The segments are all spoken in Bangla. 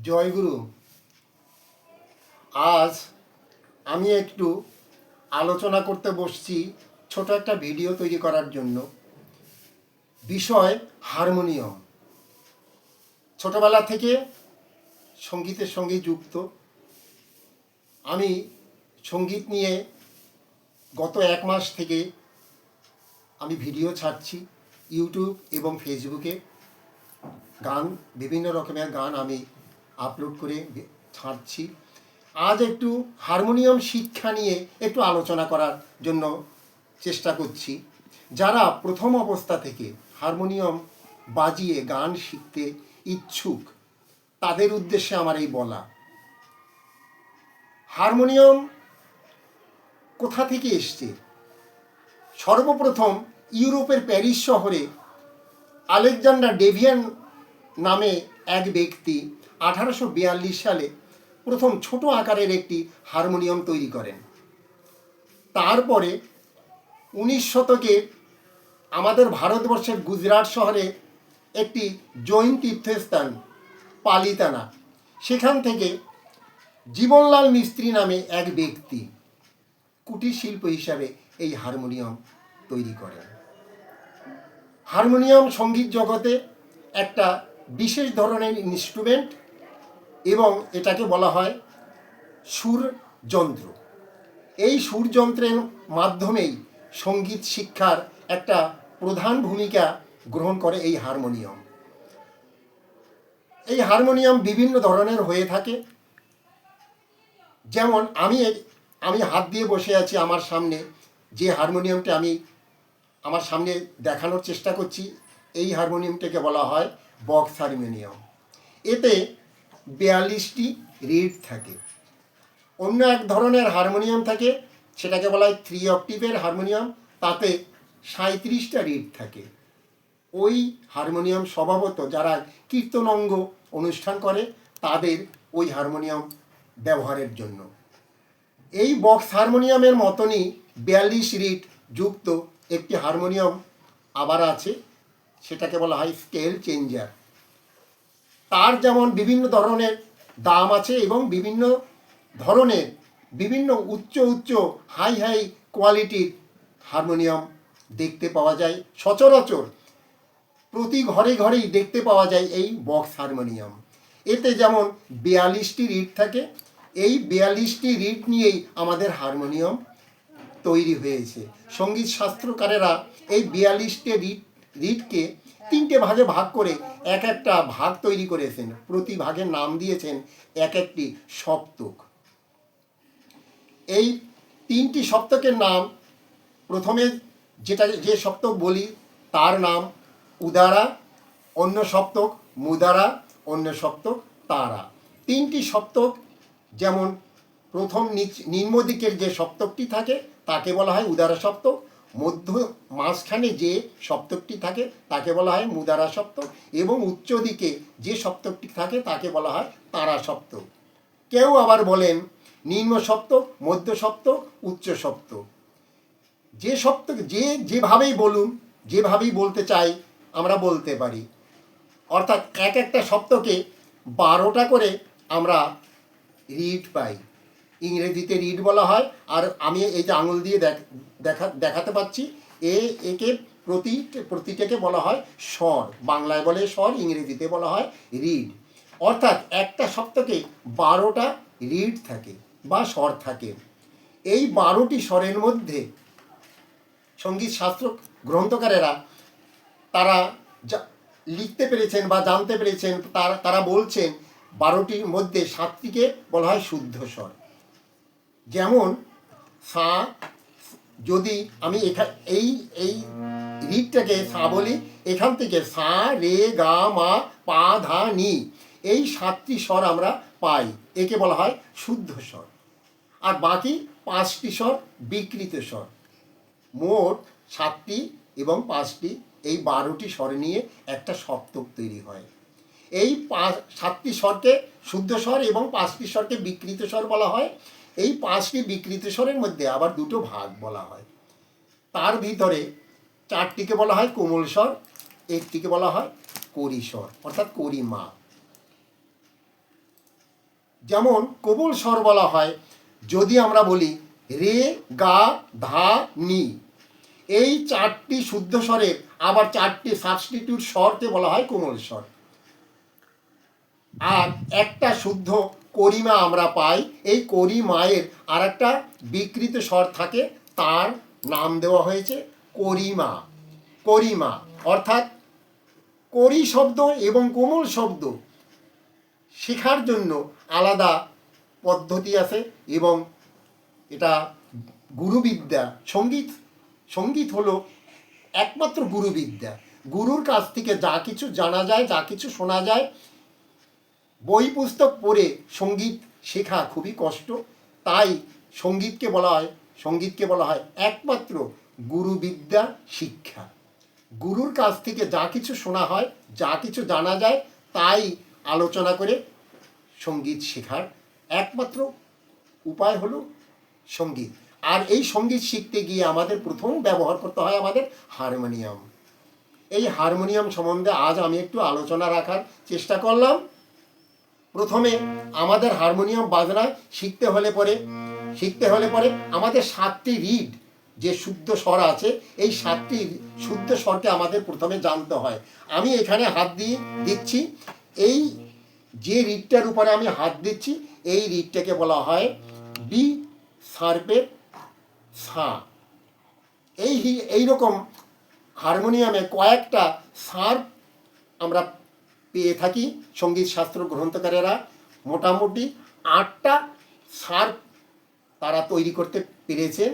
জয়গুরু। আজ আমি একটু আলোচনা করতে বসছি, ছোট একটা ভিডিও তৈরি করার জন্য। বিষয় হারমোনিয়াম। ছোটবেলা থেকে সঙ্গীতের সঙ্গে যুক্ত। আমি সঙ্গীত নিয়ে গত 1 মাস থেকে আমি ভিডিও ছাড়ছি ইউটিউব এবং ফেসবুকে। বিভিন্ন রকমের গান আমি আপলোড করে ছাড়ছি। আজ একটু হারমোনিয়াম শিক্ষা নিয়ে একটু আলোচনা করার জন্য চেষ্টা করছি। যারা প্রথম অবস্থা থেকে হারমোনিয়াম বাজিয়ে গান শিখতে ইচ্ছুক তাদের উদ্দেশ্যে আমার এই বলা। হারমোনিয়াম কোথা থেকে এসছে? সর্বপ্রথম ইউরোপের প্যারিস শহরে আলেকজান্ডার ডেভিয়ান নামে এক ব্যক্তি 1842 সালে প্রথম ছোট আকারের একটি হারমোনিয়াম তৈরি করেন। তারপরে 19 শতকে আমাদের ভারতবর্ষের গুজরাট শহরে একটি জৈন তীর্থস্থান পালিতানা, সেখান থেকে জীবনলাল মিস্ত্রি নামে এক ব্যক্তি কুটির শিল্প হিসাবে এই হারমোনিয়াম তৈরি করেন। হারমোনিয়াম সঙ্গীত জগতে একটা বিশেষ ধরনের ইনস্ট্রুমেন্ট এবং এটাকে বলা হয় সুরযন্ত্র। এই সুরযন্ত্রের মাধ্যমেই সঙ্গীত শিক্ষার একটা প্রধান ভূমিকা গ্রহণ করে এই হারমোনিয়াম। এই হারমোনিয়াম বিভিন্ন ধরনের হয়ে থাকে। যেমন আমি হাত দিয়ে বসে আছি, আমার সামনে যে হারমোনিয়ামটা আমি আমার সামনে দেখানোর চেষ্টা করছি, এই হারমোনিয়ামটাকে বলা হয় বক্স হারমোনিয়াম। এতে 42টি রিড থাকে। অন্য এক ধরনের হারমোনিয়াম থাকে, সেটাকে বলা হয় 3 অক্টিভের হারমোনিয়াম, তাতে 37টা রিড থাকে। ওই হারমোনিয়াম স্বভাবত যারা কীর্তনঙ্গ অনুষ্ঠান করে তাদের ওই হারমোনিয়াম ব্যবহারের জন্য। এই বক্স হারমোনিয়ামের মতনই 42 রিড যুক্ত একটি হারমোনিয়াম আবার আছে, সেটাকে বলা হয় স্কেল চেঞ্জার। তার যেমন বিভিন্ন ধরনের দাম আছে এবং বিভিন্ন ধরনের বিভিন্ন উচ্চ হাই কোয়ালিটির হারমোনিয়াম দেখতে পাওয়া যায়। সচরাচর প্রতি ঘরেই দেখতে পাওয়া যায় এই বক্স হারমোনিয়াম। এতে যেমন 42টি রিড থাকে। এই 42টি রিড নিয়েই আমাদের হারমোনিয়াম তৈরি হয়েছে। সঙ্গীত শাস্ত্রকারেরা এই 42টি রিডকে 3টে ভাগে ভাগ করে এক একটা ভাগ তৈরি করেছেন। প্রতি ভাগের নাম দিয়েছেন এক একটি সপ্তক। এই 3টি সপ্তকের নাম, প্রথমে যে সপ্তক বলি তার নাম উদারা, অন্য সপ্তক মুদারা, অন্য সপ্তক তারা। 3টি সপ্তক, যেমন প্রথম নিম্ন দিকের যে সপ্তকটি থাকে তাকে বলা হয় উদারা সপ্তক, মাঝখানে যে সপ্তকটি থাকে তাকে বলা হয় মুদারা সপ্তক, এবং উচ্চ দিকে যে সপ্তকটি থাকে তাকে বলা হয় তারা সপ্তক। কেউ আবার বলেন নিম্ন সপ্তক, মধ্য সপ্তক, উচ্চ সপ্তক। যে সপ্তক যেভাবেই বলতে চাই আমরা বলতে পারি। অর্থাৎ এক একটা সপ্তকে 12টা করে আমরা রিড পাই। ইংরেজিতে রিড বলা হয়। আর আমি এই যে আঙুল দিয়ে দেখাতে পাচ্ছি, একে প্রতিটাকে বলা হয় স্বর। বাংলায় বলে স্বর, ইংরেজিতে বলা হয় রিড। অর্থাৎ একটা সপ্তকে 12টা রিড থাকে বা স্বর থাকে। এই 12টি স্বরের মধ্যে সঙ্গীত শাস্ত্র গ্রন্থকারেরা তারা লিখতে পেরেছেন বা জানতে পেরেছেন, তারা বলছেন 12টির মধ্যে 7টিকে বলা হয় শুদ্ধ স্বর। যেমন সা, যদি আমি এই রিডটাকে সা বলি, এখান থেকে সা রে গা মা পা ধা নি, এই 7টি স্বর আমরা পাই, একে বলা হয় শুদ্ধ স্বর। আর বাকি 5টি স্বর বিকৃত স্বর। মোট 7টি এবং 5টি, এই 12টি স্বর নিয়ে একটা সপ্তক তৈরি হয়। এই 7টি স্বরকে শুদ্ধ স্বর এবং 5টি স্বরকে বিকৃত স্বর বলা হয়। এই 5টি বিকৃত স্বরের মধ্যে আবার 2টো ভাগ বলা হয়। তার ভিতরে 4টিকে বলা হয় কোমল স্বর, একটিকে বলা হয় করি স্বর, অর্থাৎ করি মা। যেমন কোমল স্বর বলা হয় যদি আমরা বলি রে, গা, ধা, নি, এই চারটি শুদ্ধ স্বরের আবার চারটি সাবস্টিটিউট স্বরকে বলা হয় কোমল স্বর। আর একটা শুদ্ধ করিমা আমরা পাই, এই করিমায়ের আর একটা বিকৃত স্বর থাকে, তার নাম দেওয়া হয়েছে করিমা। করিমা অর্থাৎ করি শব্দ এবং কোমল শব্দ শেখার জন্য আলাদা পদ্ধতি আছে এবং এটা গুরুবিদ্যা। সঙ্গীত হলো একমাত্র গুরুবিদ্যা। গুরুর কাছ থেকে যা কিছু জানা যায়, যা কিছু শোনা যায়, বই পুস্তক পড়ে সঙ্গীত শেখা খুবই কষ্ট। তাই সঙ্গীতকে বলা হয় একমাত্র গুরুবিদ্যা শিক্ষা। গুরুর কাছ থেকে যা কিছু শোনা হয়, যা কিছু জানা যায়, তাই আলোচনা করে সঙ্গীত শেখার একমাত্র উপায় হলো সঙ্গীত। আর এই সঙ্গীত শিখতে গিয়ে আমাদের প্রথম ব্যবহার করতে হয় আমাদের হারমোনিয়াম। এই হারমোনিয়াম সম্বন্ধে আজ আমি একটু আলোচনা রাখার চেষ্টা করলাম। প্রথমে আমাদের হারমোনিয়াম বাজনা শিখতে হলে পরে আমাদের 7টি রিড যে শুদ্ধ স্বর আছে, এই 7টি শুদ্ধ স্বরকে আমাদের প্রথমে জানতে হয়। আমি এখানে হাত দিয়ে দিচ্ছি, এই যে রিডটার উপরে আমি হাত দিচ্ছি এই রিডটাকে বলা হয় বি শার্পের সা। এইরকম হারমোনিয়ামে কয়েকটা শার্প আমরা পেয়ে থাকি। সঙ্গীত শাস্ত্র গ্রন্থকারেরা মোটামুটি 8টা শার্প তারা তৈরি করতে পেরেছে।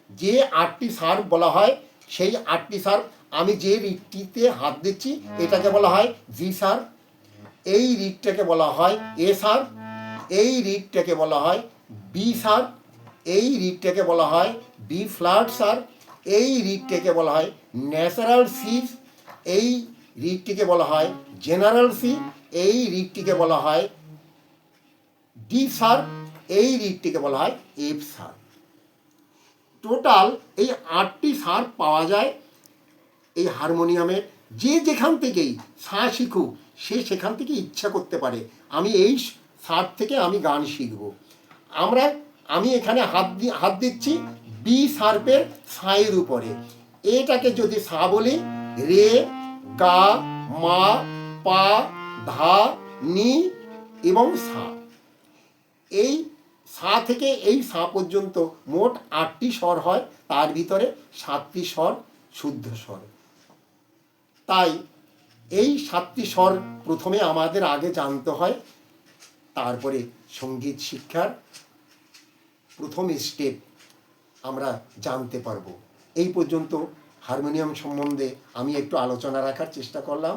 যে 8টি শার্প বলা হয়, সেই 8টি শার্প আমি যে রিডটিতে হাত দিচ্ছি এটাকে বলা হয় জি শার্প, এই রিডটাকে বলা হয় এ শার্প, এই রিডটাকে বলা হয় বি শার্প, এই রিডটাকে বলা হয় বি ফ্ল্যাট শার্প, এই রিডটাকে বলা হয় ন্যাচারাল সি, এই রিডটিকে বলা হয় জেনারেল সি, এই রিডটিকে বলা হয় ডি শার্প, এই রিডটিকে বলা হয় এফ শার্প। টোটাল এই 8টি শার্প পাওয়া যায় এই হারমোনিয়ামের। যে যেখান থেকেই সা শিখুক সে সেখান থেকে ইচ্ছা করতে পারে আমি এই শার্প থেকে আমি গান শিখব। আমি এখানে হাত দিচ্ছি বি শার্পের সায়ের উপরে। এটাকে যদি সা বলি, রে, গা, মা, পা, ধা, নি এবং সা। এই সা থেকে এই সা পর্যন্ত মোট 8টি স্বর হয়, তার ভিতরে 7টি স্বর শুদ্ধ স্বর। তাই এই 7টি স্বর প্রথমে আমাদের আগে জানতে হয়, তারপরে সঙ্গীত শিক্ষার প্রথম স্টেপ আমরা জানতে পারবো। এই পর্যন্ত হারমোনিয়াম সম্বন্ধে আমি একটু আলোচনা রাখার চেষ্টা করলাম।